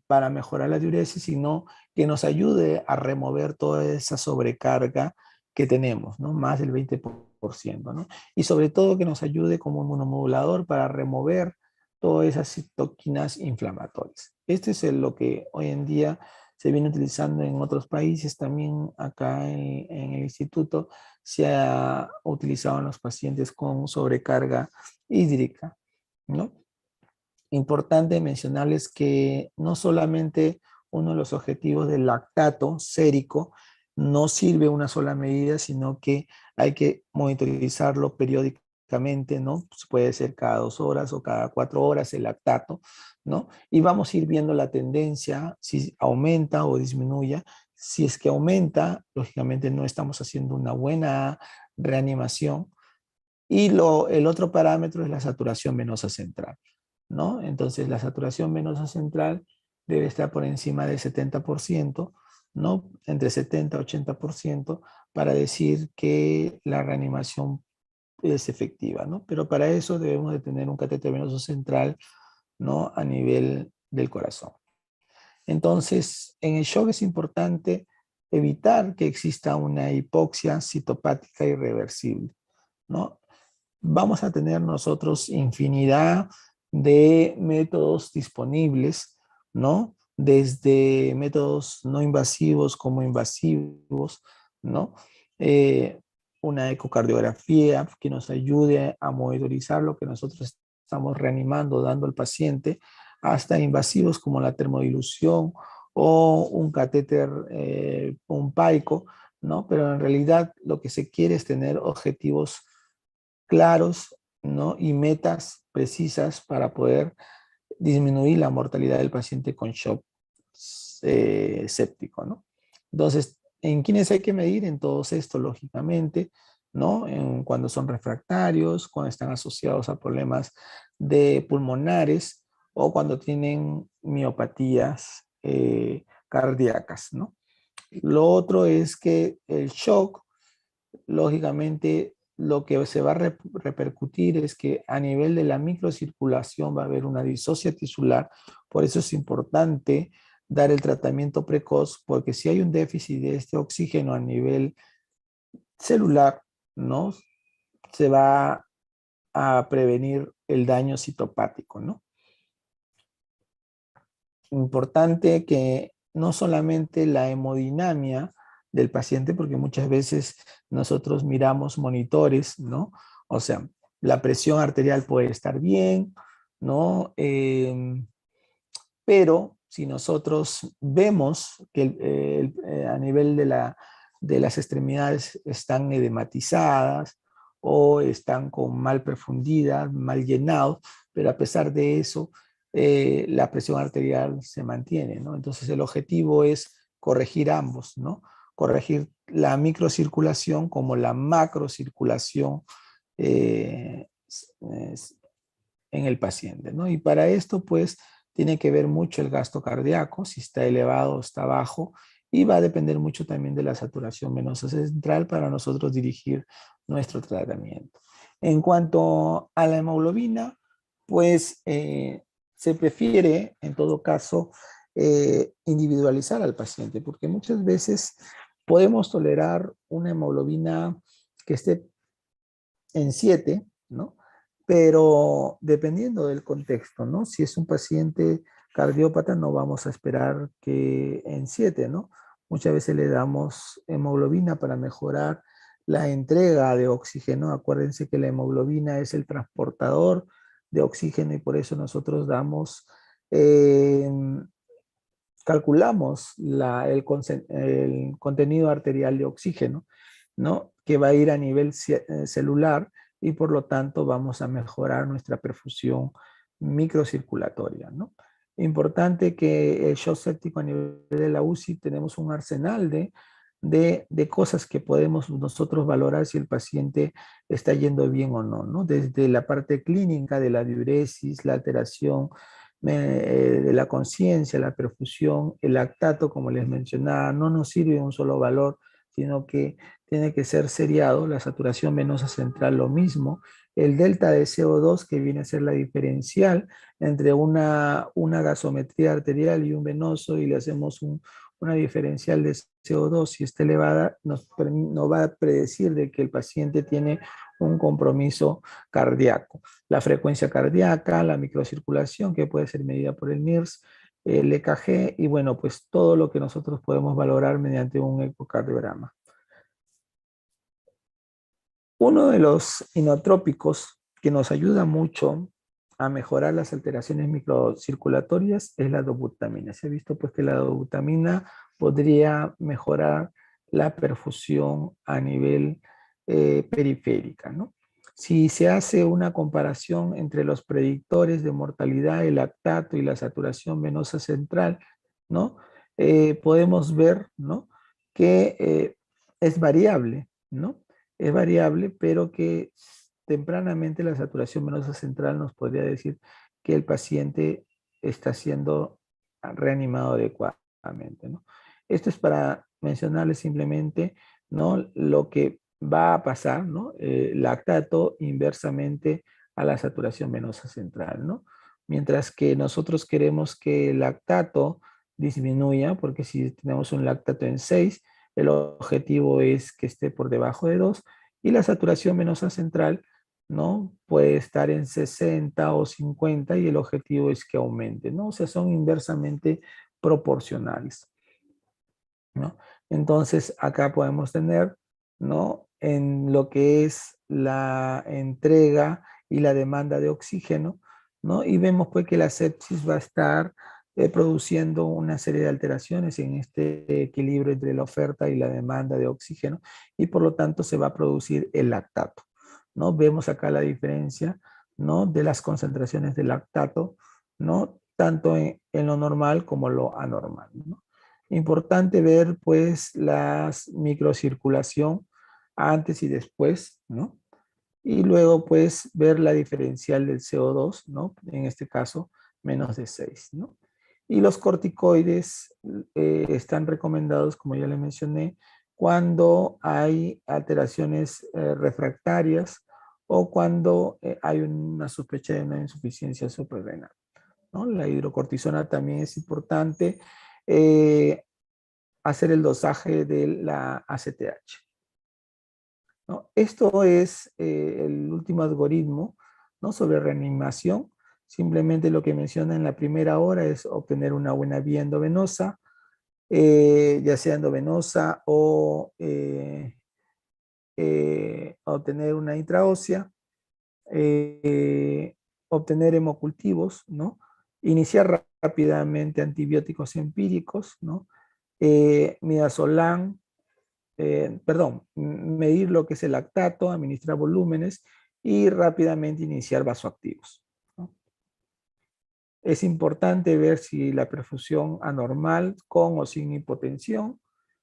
A: para mejorar la diuresis, sino que nos ayude a remover toda esa sobrecarga que tenemos, ¿no? Más del 20%, ¿no? Y sobre todo que nos ayude como inmunomodulador para remover todas esas citoquinas inflamatorias. Este es lo que hoy en día se viene utilizando en otros países, también acá en el instituto se ha utilizado en los pacientes con sobrecarga hídrica, ¿no? Importante mencionarles que no solamente uno de los objetivos del lactato sérico no sirve una sola medida, sino que hay que monitorizarlo periódicamente, ¿no? Pues puede ser cada 2 horas o cada 4 horas el lactato, ¿no? Y vamos a ir viendo la tendencia, si aumenta o disminuye. Si es que aumenta, lógicamente no estamos haciendo una buena reanimación. Y el otro parámetro es la saturación venosa central, ¿no? Entonces, la saturación venosa central debe estar por encima del 70%, ¿no? Entre 70 y 80% para decir que la reanimación es efectiva, ¿no? Pero para eso debemos de tener un catéter venoso central, ¿no? A nivel del corazón. Entonces, en el shock es importante evitar que exista una hipoxia citopática irreversible, ¿no? Vamos a tener nosotros infinidad de métodos disponibles, ¿no? Desde métodos no invasivos como invasivos, ¿no? Eh, una ecocardiografía que nos ayude a monitorizar lo que nosotros estamos reanimando, dando al paciente, hasta invasivos como la termodilución o un catéter, un PAICO, ¿no? Pero en realidad lo que se quiere es tener objetivos claros, ¿no? Y metas precisas para poder disminuir la mortalidad del paciente con shock séptico, ¿no? Entonces, ¿en quiénes hay que medir? En todos estos, lógicamente, ¿no? Cuando son refractarios, cuando están asociados a problemas de pulmonares o cuando tienen miopatías cardíacas, ¿no? Lo otro es que el shock, lógicamente, lo que se va a repercutir es que a nivel de la microcirculación va a haber una disocia tisular. Por eso es importante dar el tratamiento precoz, porque si hay un déficit de este oxígeno a nivel celular, ¿no? Se va a prevenir el daño citopático, ¿no? Importante que no solamente la hemodinamia del paciente, porque muchas veces nosotros miramos monitores, ¿no? O sea, la presión arterial puede estar bien, ¿no? Pero si nosotros vemos que a nivel de las extremidades están edematizadas o están con mal perfundidad, mal llenado, pero a pesar de eso, la presión arterial se mantiene, ¿no? Entonces el objetivo es corregir ambos, ¿no? Corregir la microcirculación como la macrocirculación eh, en el paciente, ¿no? Y para esto, pues, tiene que ver mucho el gasto cardíaco, si está elevado o está bajo, y va a depender mucho también de la saturación venosa central para nosotros dirigir nuestro tratamiento. En cuanto a la hemoglobina, pues se prefiere, en todo caso, individualizar al paciente, porque muchas veces podemos tolerar una hemoglobina que esté en 7, ¿no? Pero dependiendo del contexto, ¿no? Si es un paciente cardiópata, no vamos a esperar que en 7, ¿no? Muchas veces le damos hemoglobina para mejorar la entrega de oxígeno. Acuérdense que la hemoglobina es el transportador de oxígeno y por eso nosotros damos, eh, calculamos el contenido arterial de oxígeno, ¿no? Que va a ir a nivel celular y por lo tanto vamos a mejorar nuestra perfusión microcirculatoria, ¿no? Importante que el shock séptico a nivel de la UCI tenemos un arsenal de cosas que podemos nosotros valorar si el paciente está yendo bien o no, ¿no? Desde la parte clínica de la diuresis, la alteración de la conciencia, la perfusión, el lactato, como les mencionaba, no nos sirve un solo valor, sino que tiene que ser seriado, la saturación venosa central lo mismo, el delta de CO2 que viene a ser la diferencial entre una gasometría arterial y un venoso y le hacemos una diferencial de CO2, si está elevada, nos va a predecir de que el paciente tiene un compromiso cardíaco. La frecuencia cardíaca, la microcirculación que puede ser medida por el NIRS, el EKG y bueno, pues todo lo que nosotros podemos valorar mediante un ecocardiograma. Uno de los inotrópicos que nos ayuda mucho a mejorar las alteraciones microcirculatorias es la dobutamina. Se ha visto pues que la dobutamina podría mejorar la perfusión a nivel periférica, ¿no? Si se hace una comparación entre los predictores de mortalidad, el lactato y la saturación venosa central, ¿no? Podemos ver, ¿no? Que es variable, ¿no? Es variable, pero que tempranamente la saturación venosa central nos podría decir que el paciente está siendo reanimado adecuadamente, ¿no? Esto es para mencionarles simplemente, ¿no? Lo que va a pasar, ¿no? Lactato inversamente a la saturación venosa central, ¿no? Mientras que nosotros queremos que el lactato disminuya, porque si tenemos un lactato en 6, el objetivo es que esté por debajo de 2 y la saturación venosa central, ¿no? Puede estar en 60 o 50 y el objetivo es que aumente, ¿no? O sea, son inversamente proporcionales, ¿no? Entonces, acá podemos tener, ¿no? En lo que es la entrega y la demanda de oxígeno, ¿no? Y vemos pues que la sepsis va a estar produciendo una serie de alteraciones en este equilibrio entre la oferta y la demanda de oxígeno y por lo tanto se va a producir el lactato, ¿no? Vemos acá la diferencia, ¿no? De las concentraciones de lactato, ¿no? Tanto en lo normal como lo anormal, ¿no? Importante ver pues la microcirculación antes y después, ¿no? Y luego pues ver la diferencial del CO2, ¿no? En este caso, menos de 6, ¿no? Y los corticoides están recomendados, como ya le mencioné, cuando hay alteraciones refractarias o cuando hay una sospecha de una insuficiencia suprarrenal, ¿no? La hidrocortisona también es importante. Hacer el dosaje de la ACTH, ¿no? Esto es el último algoritmo, ¿no? Sobre reanimación. Simplemente lo que menciona en la primera hora es obtener una buena vía endovenosa, ya sea endovenosa o obtener una intraósea, obtener hemocultivos, ¿no? Iniciar rápidamente antibióticos empíricos, ¿no? Midazolam, medir lo que es el lactato, administrar volúmenes y rápidamente iniciar vasoactivos, ¿no? Es importante ver si la perfusión anormal con o sin hipotensión,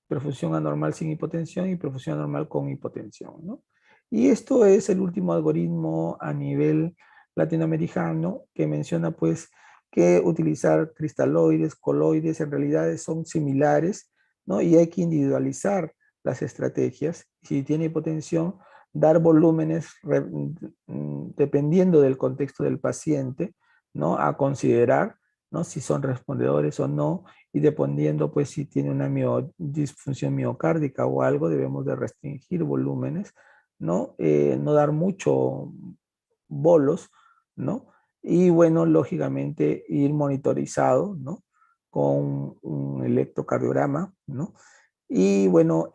A: perfusión anormal sin hipotensión y perfusión anormal con hipotensión, ¿no? Y esto es el último algoritmo a nivel latinoamericano que menciona pues que utilizar cristaloides, coloides, en realidad son similares, ¿no? Y hay que individualizar las estrategias. Si tiene hipotensión, dar volúmenes dependiendo del contexto del paciente, ¿no? A considerar, ¿no? Si son respondedores o no, y dependiendo pues si tiene una disfunción miocárdica o algo, debemos de restringir volúmenes, ¿no? No dar mucho bolos, ¿no? Y bueno, lógicamente ir monitorizado, ¿no? Con un electrocardiograma, ¿no? Y bueno,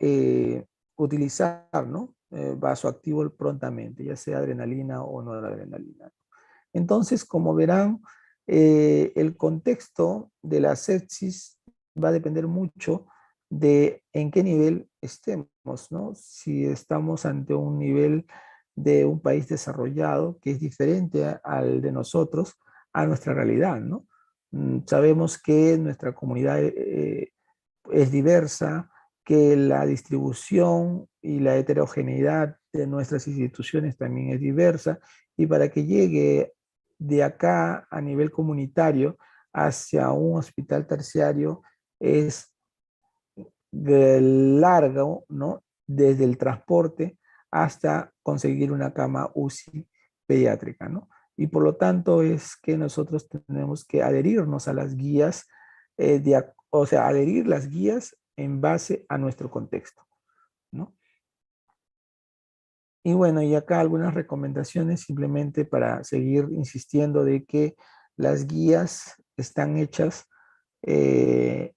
A: utilizar, ¿no? Vasoactivo prontamente, ya sea adrenalina o no adrenalina. Entonces, como verán, el contexto de la sepsis va a depender mucho de en qué nivel estemos, ¿no? Si estamos ante un nivel de un país desarrollado que es diferente al de nosotros, a nuestra realidad, ¿no? Sabemos que nuestra comunidad es diversa, que la distribución y la heterogeneidad de nuestras instituciones también es diversa, y para que llegue de acá a nivel comunitario hacia un hospital terciario es de largo, ¿no? Desde el transporte hasta conseguir una cama UCI pediátrica, ¿no? Y por lo tanto es que nosotros tenemos que adherirnos a las guías, o sea, adherir las guías en base a nuestro contexto, ¿no? Y bueno, y acá algunas recomendaciones simplemente para seguir insistiendo de que las guías están hechas eh,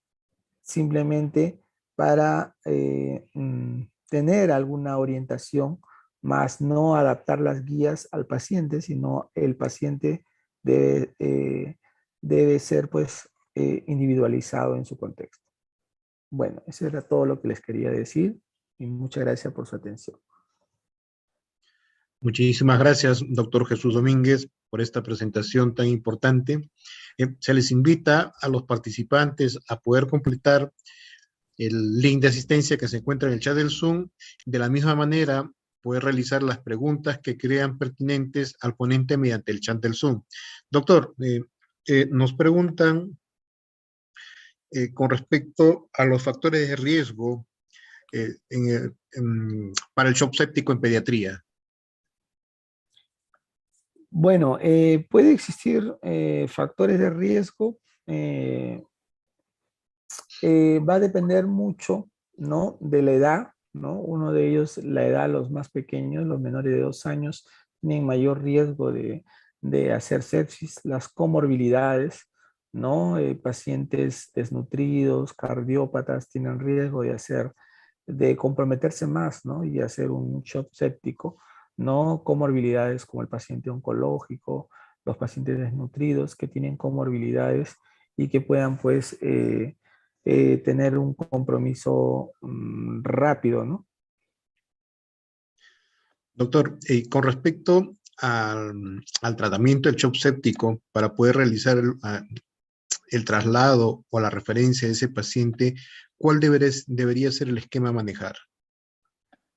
A: simplemente para tener alguna orientación, más no adaptar las guías al paciente, sino el paciente debe, debe ser pues individualizado en su contexto. Bueno, eso era todo lo que les quería decir y muchas gracias por su atención.
B: Muchísimas gracias, doctor Jesús Domínguez, por esta presentación tan importante. Se les invita a los participantes a poder completar el link de asistencia que se encuentra en el chat del Zoom. De la misma manera, poder realizar las preguntas que crean pertinentes al ponente mediante el chat del Zoom. Doctor, nos preguntan con respecto a los factores de riesgo para el shock séptico en pediatría.
A: Bueno, puede existir factores de riesgo. Va a depender mucho, ¿no? De la edad, ¿no? Uno de ellos, la edad, los más pequeños, los menores de 2 años, tienen mayor riesgo de hacer sepsis, las comorbilidades, ¿no? Pacientes desnutridos, cardiópatas, tienen riesgo de comprometerse más, ¿no? Y hacer un shock séptico, ¿no? Comorbilidades como el paciente oncológico, los pacientes desnutridos que tienen comorbilidades y que puedan, pues, tener un compromiso rápido, ¿no?
B: Doctor, con respecto al tratamiento del shock séptico, para poder realizar el traslado o la referencia de ese paciente, ¿cuál debería ser el esquema a manejar?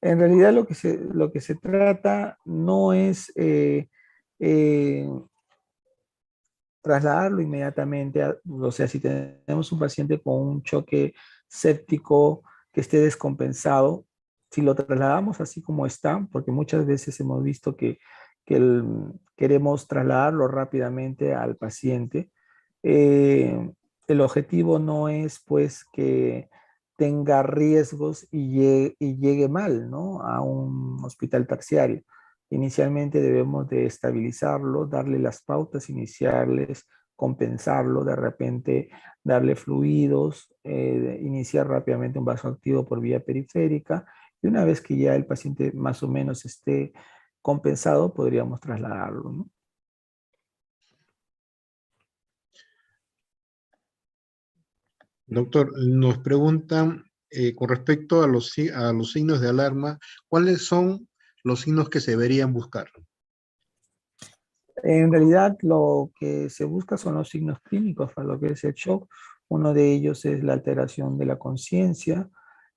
A: En realidad lo que se trata no es eh, trasladarlo inmediatamente, o sea, si tenemos un paciente con un choque séptico que esté descompensado, si lo trasladamos así como está, porque muchas veces hemos visto queremos trasladarlo rápidamente al paciente, eh, el objetivo no es pues que tenga riesgos y llegue mal, ¿no? A un hospital terciario. Inicialmente debemos de estabilizarlo, darle las pautas iniciales, compensarlo, de repente darle fluidos, iniciar rápidamente un vasoactivo por vía periférica y una vez que ya el paciente más o menos esté compensado, podríamos trasladarlo, ¿no?
B: Doctor, nos preguntan con respecto a a los signos de alarma, ¿cuáles son los signos que se deberían buscar?
A: En realidad lo que se busca son los signos clínicos para lo que es el shock. Uno de ellos es la alteración de la conciencia,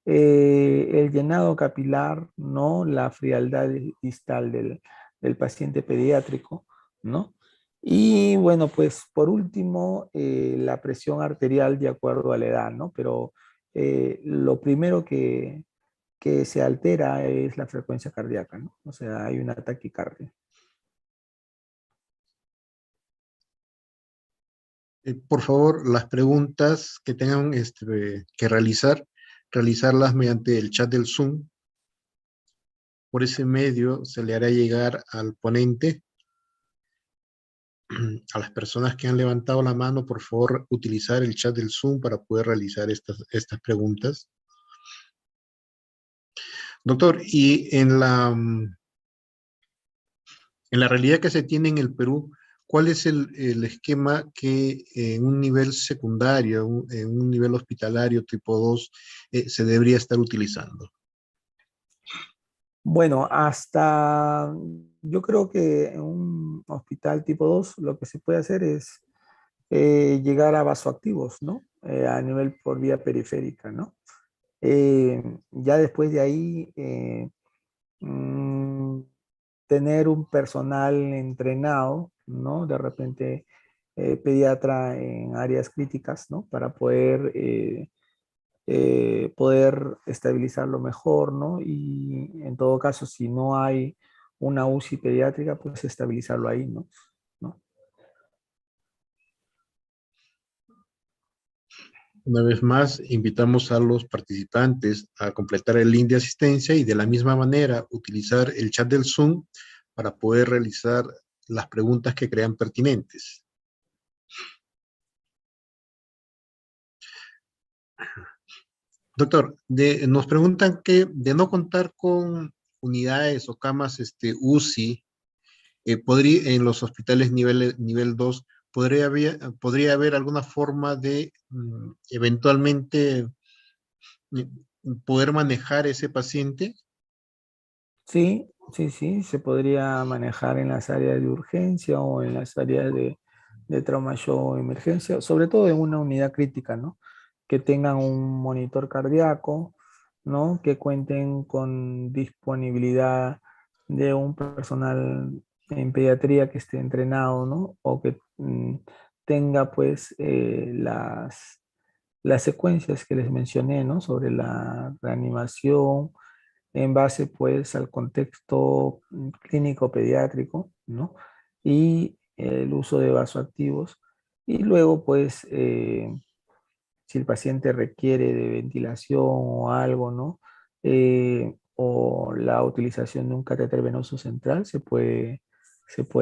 A: el llenado capilar, ¿no? La frialdad distal del paciente pediátrico, ¿no? Y bueno, pues por último, la presión arterial de acuerdo a la edad, ¿no? Pero lo primero que se altera es la frecuencia cardíaca, ¿no? O sea, hay una taquicardia.
B: Por favor, las preguntas que tengan que realizarlas mediante el chat del Zoom. Por ese medio se le hará llegar al ponente, a las personas que han levantado la mano, por favor, utilizar el chat del Zoom para poder realizar estas preguntas. Doctor, y en la realidad que se tiene en el Perú, ¿cuál es el esquema que en un nivel secundario, en un nivel hospitalario tipo 2, se debería estar utilizando?
A: Bueno, hasta yo creo que en un hospital tipo 2 lo que se puede hacer es llegar a vasoactivos, ¿no? A nivel por vía periférica, ¿no? Ya después de ahí, mm, tener un personal entrenado, ¿no? De repente, pediatra en áreas críticas, ¿no? Para poder estabilizarlo mejor, ¿no? Y en todo caso, si no hay una UCI pediátrica, pues estabilizarlo ahí, ¿no? ¿No?
B: Una vez más, invitamos a los participantes a completar el link de asistencia y de la misma manera utilizar el chat del Zoom para poder realizar las preguntas que crean pertinentes. Doctor, nos preguntan que de no contar con unidades o camas UCI, en los hospitales nivel 2, podría haber alguna forma de eventualmente poder manejar ese paciente.
A: Sí, sí, sí, se podría manejar en las áreas de urgencia o en las áreas de trauma shock o emergencia, sobre todo en una unidad crítica, ¿no? Que tengan un monitor cardíaco, ¿no? Que cuenten con disponibilidad de un personal en pediatría que esté entrenado, ¿no? O que tenga, pues, las secuencias que les mencioné, ¿no? Sobre la reanimación en base pues al contexto clínico pediátrico, ¿no? Y el uso de vasoactivos. Y luego pues si el paciente requiere de ventilación o algo, ¿no? O la utilización de un catéter venoso central se puede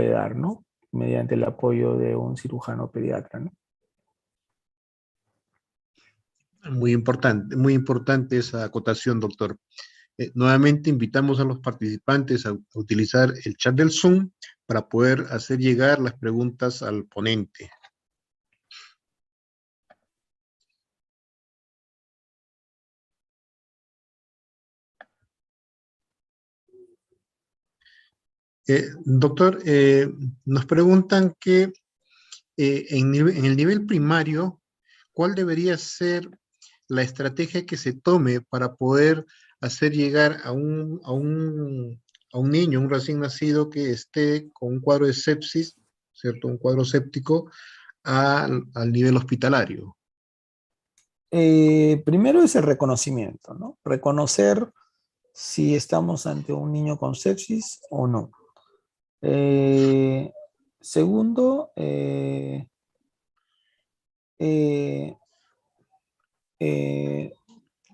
A: dar, ¿no? Mediante el apoyo de un cirujano pediatra, ¿no?
B: Muy importante esa acotación, doctor. Nuevamente invitamos a los participantes a utilizar el chat del Zoom para poder hacer llegar las preguntas al ponente. Doctor, nos preguntan que en el nivel primario, ¿cuál debería ser la estrategia que se tome para poder hacer llegar a un niño, un recién nacido que esté con un cuadro de sepsis, ¿cierto? Un cuadro séptico al nivel hospitalario?
A: Primero es el reconocimiento, ¿no? Reconocer si estamos ante un niño con sepsis o no. Eh, segundo, eh, eh,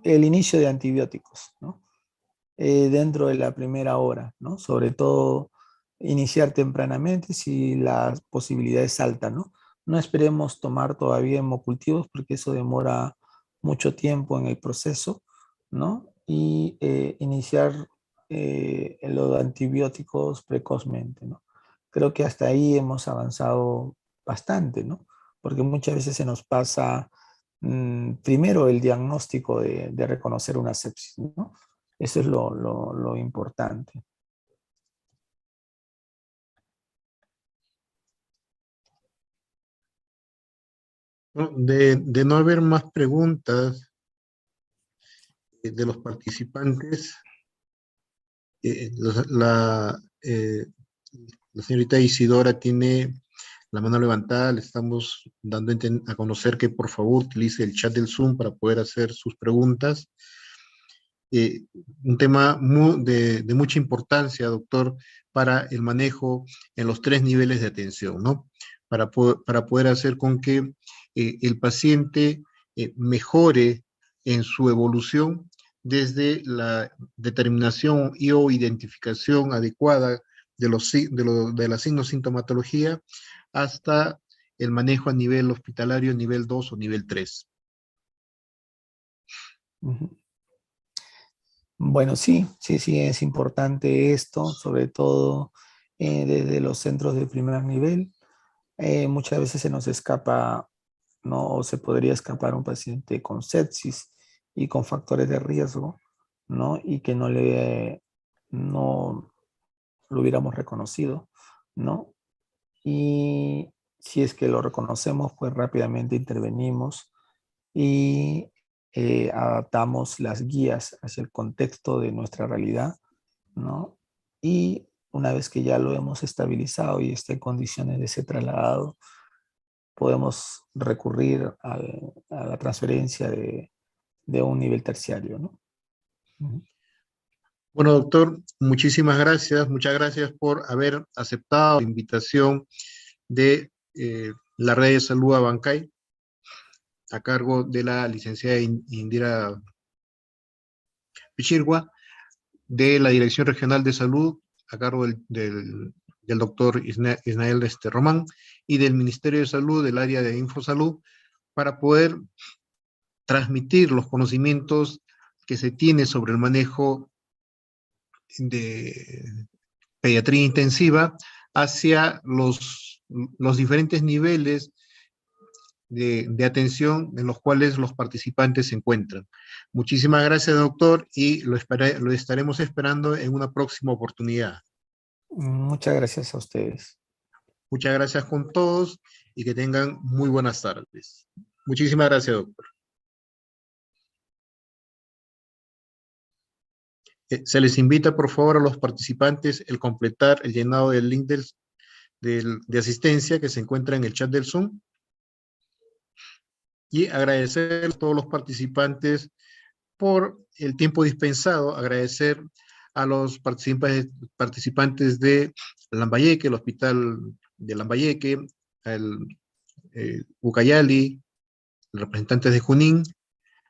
A: el inicio de antibióticos, ¿no? Dentro de la primera hora, ¿no? Sobre todo iniciar tempranamente si la posibilidad es alta, ¿no? No esperemos tomar todavía hemocultivos porque eso demora mucho tiempo en el proceso, ¿no? Y iniciar los antibióticos precozmente, ¿no? Creo que hasta ahí hemos avanzado bastante, ¿no? Porque muchas veces se nos pasa primero el diagnóstico de reconocer una sepsis, ¿no? Eso es lo importante.
B: ¿No? De no haber más preguntas de los participantes, eh, la, la, eh, la señorita Isidora tiene la mano levantada, le estamos dando a conocer que por favor utilice el chat del Zoom para poder hacer sus preguntas. Eh, un tema de mucha importancia, doctor, para el manejo en los tres niveles de atención, ¿no? para poder hacer con que el paciente mejore en su evolución desde la determinación y o identificación adecuada de la signosintomatología hasta el manejo a nivel hospitalario, nivel 2 o nivel 3.
A: Bueno, sí, es importante esto, sobre todo desde los centros de primer nivel. Muchas veces se nos escapa, ¿no? O se podría escapar un paciente con sepsis y con factores de riesgo, ¿no? Y que no lo hubiéramos reconocido, ¿no? Y si es que lo reconocemos, pues rápidamente intervenimos y adaptamos las guías hacia el contexto de nuestra realidad, ¿no? Y una vez que ya lo hemos estabilizado y está en condiciones de ser trasladado, podemos recurrir a la transferencia de un nivel terciario, ¿no?
B: Bueno, doctor, muchísimas gracias. Muchas gracias por haber aceptado la invitación de la Red de Salud Abancay a cargo de la licenciada Indira Pichirgua, de la Dirección Regional de Salud a cargo del doctor Ismael Román y del Ministerio de Salud, del área de Infosalud, para poder transmitir los conocimientos que se tiene sobre el manejo de pediatría intensiva hacia los diferentes niveles de atención en los cuales los participantes se encuentran. Muchísimas gracias, doctor, y lo estaremos esperando en una próxima oportunidad.
A: Muchas gracias a ustedes.
B: Muchas gracias con todos y que tengan muy buenas tardes. Muchísimas gracias, doctor. Se les invita, por favor, a los participantes el completar el llenado del link de asistencia que se encuentra en el chat del Zoom. Y agradecer a todos los participantes por el tiempo dispensado, agradecer a los participantes de Lambayeque, el Hospital de Lambayeque, el Ucayali, los representantes de Junín,